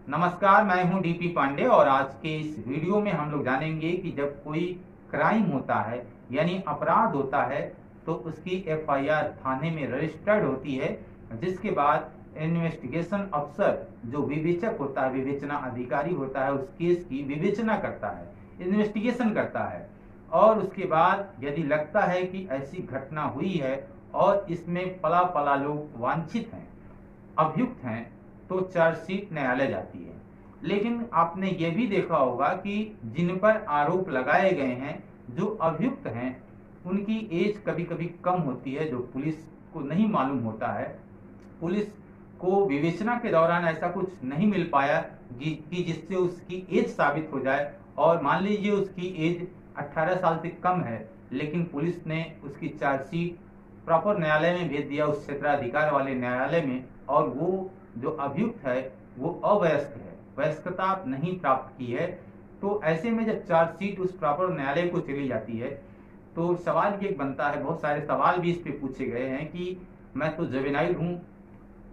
नमस्कार, मैं हूं डीपी पांडे और आज के इस वीडियो में हम लोग जानेंगे कि जब कोई क्राइम होता है यानी अपराध होता है तो उसकी एफआईआर थाने में रजिस्टर्ड होती है, जिसके बाद इन्वेस्टिगेशन अफसर जो विवेचक होता है, विवेचना अधिकारी होता है, उस केस की विवेचना करता है, इन्वेस्टिगेशन करता है। और उसके बाद यदि लगता है कि ऐसी घटना हुई है और इसमें पला पला लोग वांछित हैं, अभियुक्त हैं, तो चार्जशीट न्यायालय जाती है। लेकिन आपने ये भी देखा होगा कि जिन पर आरोप लगाए गए हैं, जो अभियुक्त हैं, उनकी एज कभी कभी कम होती है, जो पुलिस को नहीं मालूम होता है। पुलिस को विवेचना के दौरान ऐसा कुछ नहीं मिल पाया कि जिससे उसकी एज साबित हो जाए। और मान लीजिए उसकी एज 18 साल से कम है, लेकिन पुलिस ने उसकी चार्जशीट प्रॉपर न्यायालय में भेज दिया, उस क्षेत्राधिकार वाले न्यायालय में, और वो जो अभियुक्त है वो अवयस्क है, वयस्कता नहीं प्राप्त की है। तो ऐसे में जब चार्जशीट उस प्रॉपर न्यायालय को चली जाती है तो सवाल ये बनता है, बहुत सारे सवाल भी इस पे पूछे गए हैं कि मैं तो जुवेनाइल हूँ,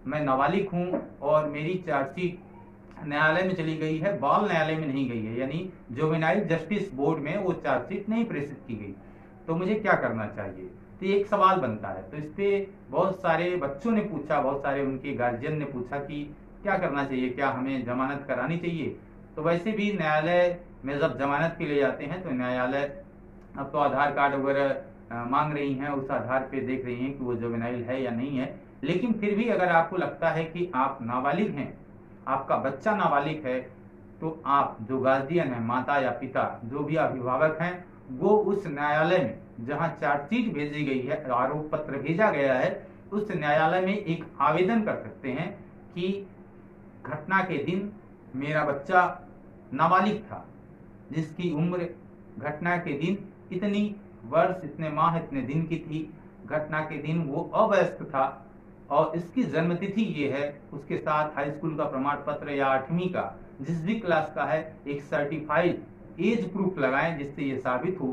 मैं नाबालिग हूँ और मेरी चार्जशीट न्यायालय में चली गई है, बाल न्यायालय में नहीं गई है, यानी जुवेनाइल जस्टिस बोर्ड में वो चार्जशीट नहीं प्रेषित की गई, तो मुझे क्या करना चाहिए। तो एक सवाल बनता है। तो इस पे बहुत सारे बच्चों ने पूछा, बहुत सारे उनके गार्जियन ने पूछा कि क्या करना चाहिए, क्या हमें जमानत करानी चाहिए। तो वैसे भी न्यायालय में जब जमानत के लिए जाते हैं तो न्यायालय अब तो आधार कार्ड वगैरह मांग रही हैं, उस आधार पे देख रही हैं कि वो जुवेनाइल है या नहीं है। लेकिन फिर भी अगर आपको लगता है कि आप नाबालिग हैं, आपका बच्चा नाबालिग है, तो आप जो गार्जियन है, माता या पिता, जो भी अभिभावक हैं, वो उस न्यायालय में जहां चार्जशीट भेजी गई है, आरोप पत्र भेजा गया है, उस न्यायालय में एक आवेदन कर सकते हैं कि घटना के दिन मेरा बच्चा नाबालिग था, जिसकी उम्र घटना के दिन इतनी वर्ष, इतने माह, इतने दिन की थी, घटना के दिन वो अवयस्क था और इसकी जन्मतिथि ये है, उसके साथ हाई स्कूल का प्रमाण पत्र या 8वीं का जिस भी क्लास का है, एक सर्टिफाइड एज प्रूफ लगाएं जिससे ये साबित हो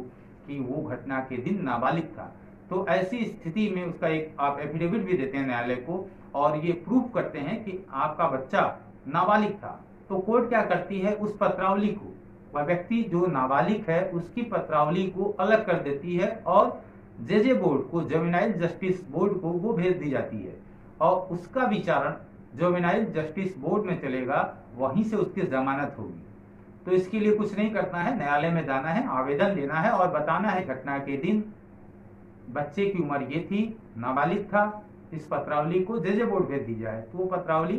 कि वो घटना के दिन नाबालिग था। तो ऐसी स्थिति में उसका एक आप एफिडेविट भी देते हैं न्यायालय को और ये प्रूफ करते हैं कि आपका बच्चा नाबालिग था। तो कोर्ट क्या करती है, उस पत्रावली को, वह व्यक्ति जो नाबालिग है उसकी पत्रावली को अलग कर देती है और जेजे बोर्ड को, जुवेनाइल जस्टिस बोर्ड को वो भेज दी जाती है और उसका विचारण जुवेनाइल जस्टिस बोर्ड में चलेगा, वहीं से उसकी जमानत होगी। तो इसके लिए कुछ नहीं करना है, न्यायालय में जाना है, आवेदन देना है और बताना है घटना के दिन बच्चे की उम्र ये थी, नाबालिग था, इस पत्रावली को जेजे बोर्ड भेज दी जाए। तो वो पत्रावली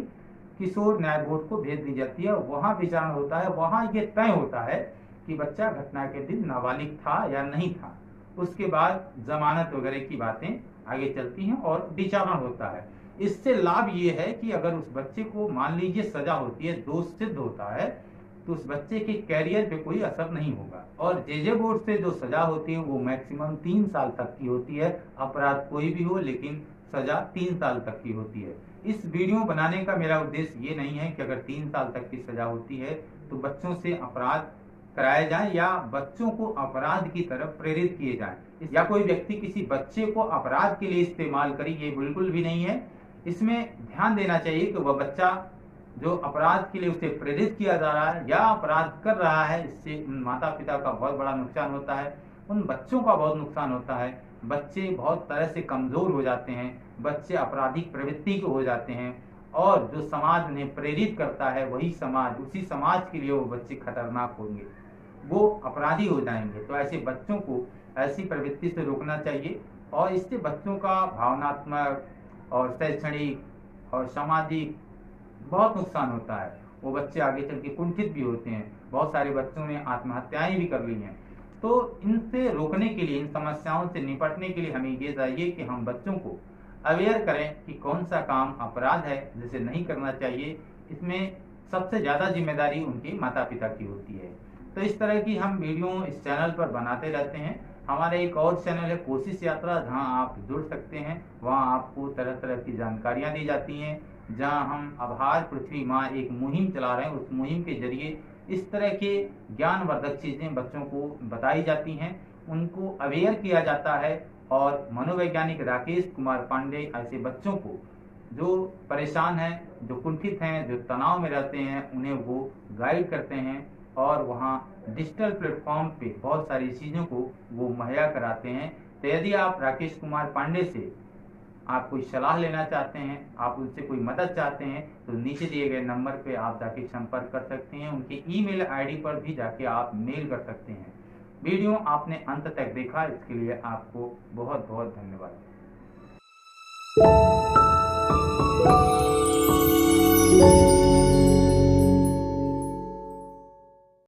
किशोर न्याय बोर्ड को भेज दी जाती है, वहां विचारण होता है, वहां ये तय होता है कि बच्चा घटना के दिन नाबालिग था या नहीं था। उसके बाद जमानत वगैरह की बातें आगे चलती हैं और विचारण होता है। इससे लाभ ये है कि अगर उस बच्चे को मान लीजिए सजा होती है, दोष सिद्ध होता है, तो उस बच्चे के कैरियर पे कोई असर नहीं होगा। और जेजे बोर्ड से जो सजा होती है वो मैक्सिमम 3 साल तक की होती है, अपराध कोई भी हो लेकिन सजा 3 साल तक की होती है। इस वीडियो बनाने का मेरा उद्देश्य ये नहीं है कि अगर 3 साल तक की सजा होती है तो बच्चों से अपराध कराए जाए या बच्चों को अपराध की तरफ प्रेरित किए जाए या कोई व्यक्ति किसी बच्चे को अपराध के लिए इस्तेमाल करे, ये बिल्कुल भी नहीं है। इसमें ध्यान देना चाहिए कि वह बच्चा जो अपराध के लिए उसे प्रेरित किया जा रहा है या अपराध कर रहा है, इससे उन माता पिता का बहुत बड़ा नुकसान होता है, उन बच्चों का बहुत नुकसान होता है। बच्चे बहुत तरह से कमजोर हो जाते हैं, बच्चे आपराधिक प्रवृत्ति के हो जाते हैं और जो समाज उन्हें प्रेरित करता है वही समाज, उसी समाज के लिए वो बच्चे खतरनाक होंगे, वो अपराधी हो जाएंगे। तो ऐसे बच्चों को ऐसी प्रवृत्ति से रोकना चाहिए और इससे बच्चों का भावनात्मक और शैक्षणिक और सामाजिक बहुत नुकसान होता है। वो बच्चे आगे चल के कुंठित भी होते हैं, बहुत सारे बच्चों ने आत्महत्याएं भी कर ली हैं। तो इनसे रोकने के लिए, इन समस्याओं से निपटने के लिए हमें ये चाहिए कि हम बच्चों को अवेयर करें कि कौन सा काम अपराध है जिसे नहीं करना चाहिए। इसमें सबसे ज्यादा जिम्मेदारी उनके माता पिता की होती है। तो इस तरह की हम वीडियो इस चैनल पर बनाते रहते हैं। हमारा एक और चैनल है कोशिश यात्रा, जहां आप जुड़ सकते हैं। वहां आपको तरह तरह की जानकारियां दी जाती हैं, जहां हम आभार पृथ्वी माँ एक मुहिम चला रहे हैं। उस मुहिम के जरिए इस तरह के ज्ञानवर्धक चीजें बच्चों को बताई जाती हैं, उनको अवेयर किया जाता है और मनोवैज्ञानिक राकेश कुमार पांडे ऐसे बच्चों को जो परेशान हैं, जो कुंठित हैं, जो तनाव में रहते हैं, उन्हें वो गाइड करते हैं और वहाँ डिजिटल प्लेटफॉर्म पे बहुत सारी चीज़ों को वो मुहैया कराते हैं। तो यदि आप राकेश कुमार पांडे से आप कोई सलाह लेना चाहते हैं, आप उनसे कोई मदद चाहते हैं, तो नीचे दिए गए नंबर पे आप जाके संपर्क कर सकते हैं। उनके ईमेल आईडी पर भी जाके आप मेल कर सकते हैं। वीडियो आपने अंत तक देखा, इसके लिए आपको बहुत बहुत धन्यवाद।